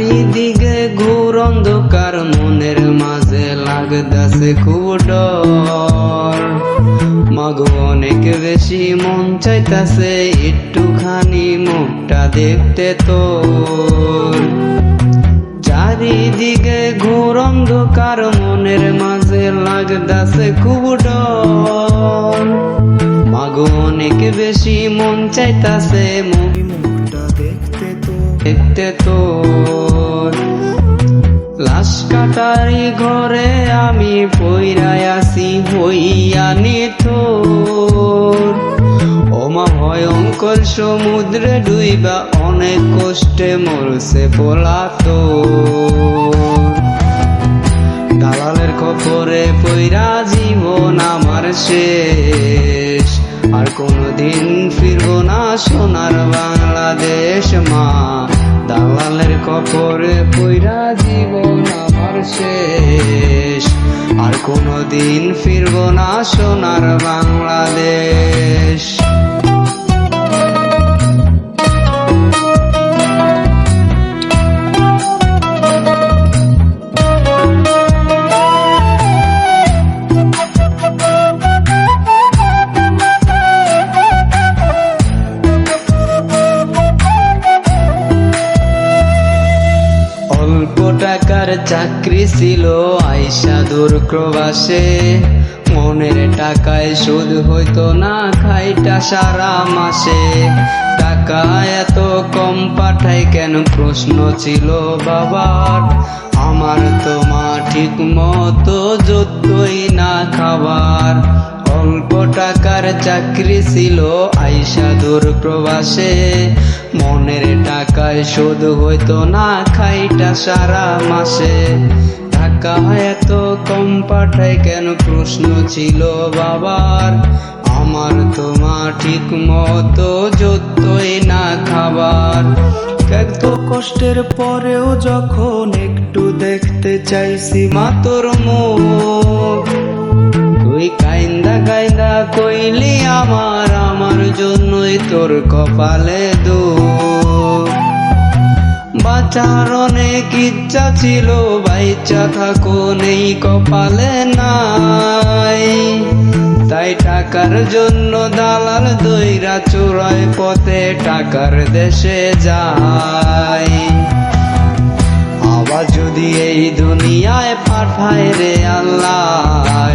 চারিদিকে ঘোর অন্ধকার, মনের মাঝে লাগতাছে খুব ডর। মাগো অনেক বেশি মন চাইতাছে একটুখানি মুখটা দেখতে তোর। চারিদিকে ঘোর অন্ধকার, মনের মাঝে লাগতাছে খুব ডর। মাগো অনেক বেশি মন চাইতাছে মুখটা দেখতে তোর। লাশ কাটারি ঘরে আমি পইরাই আছি হইয়া নিথর। ওমা ভয়ঙ্কর সমুদ্রে ডুইবা অনেক কষ্টে মরছে পলাতক। দালালের খপরে পইরা জীবন আমার শেষ, আর কোনদিন ফিরবো না সোনার বাংলাদেশ মা। দালালের খপরে পইরা জীবন আমার শেষ, আর কোনদিন ফিরবো না সোনার বাংলাদেশ। অল্প টাকার চাকরি ছিল আইসা দূর প্রবাসে, মনের টাকায় সুদ হইতো না খাইটা সারা মাসে। টাকা এত কম পাঠাই কেন প্রশ্ন ছিল বাবার, আমার তো মা ঠিক মতো যতই না খাবার। অল্প টাকার চাকরি ছিল আইসা দূর প্রবাসে, মনের টাকায় শোধ হইতো না খাইটা সারা মাসে। টাকা এত কম পাঠায় কেন প্রশ্ন ছিল বাবার, আমার তো মা ঠিক মতো যতই না খাবার। এত কষ্টের পরেও যখন একটু দেখতে চাইছি মা তোর মুখ, তুই কাইন্দা কাইন্দা কইলি আমার জন্যই তোর কপালে দুঃখ। বাঁচার অনেক ইচ্ছা ছিল, বাইচা থাকো নেই কপালে নাই। তাই টাকার জন্য দালাল দইরা চোরাই পথে টাকার দেশে যায়। আবার যদি এই দুনিয়ায় পাঠায় রে আল্লাহ,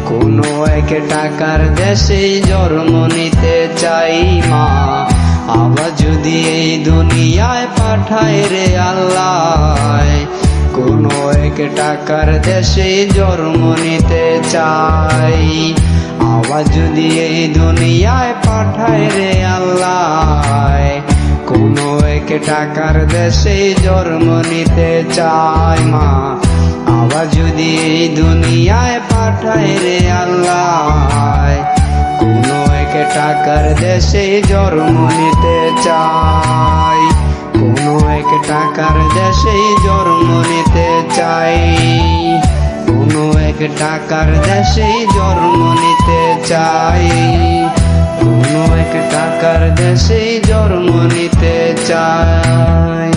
কোনো এক টাকার দেশে জন্ম নিতে চাই মা। আবার যদি এই দুনিয়ায় পাঠায় রে আল্লাহ, কোনো এক টাকার দেশে জন্ম নিতে চাই। আবার যদি এই দুনিয়ায় পাঠায় রে আল্লাহ, কোনো এক টাকার দেশে জন্ম নিতে চাই মা। আবার যদি এই দুনিয়ায় পাঠায় রে আল্লাহ, কোনো এক টাকার দেশে জন্ম নিতে চাই। কোনো এক টাকার দেশে জন্ম নিতে চাই। কোনো এক টাকার দেশে জন্ম নিতে চাই। কোনো এক টাকার দেশে জন্ম নিতে চাই।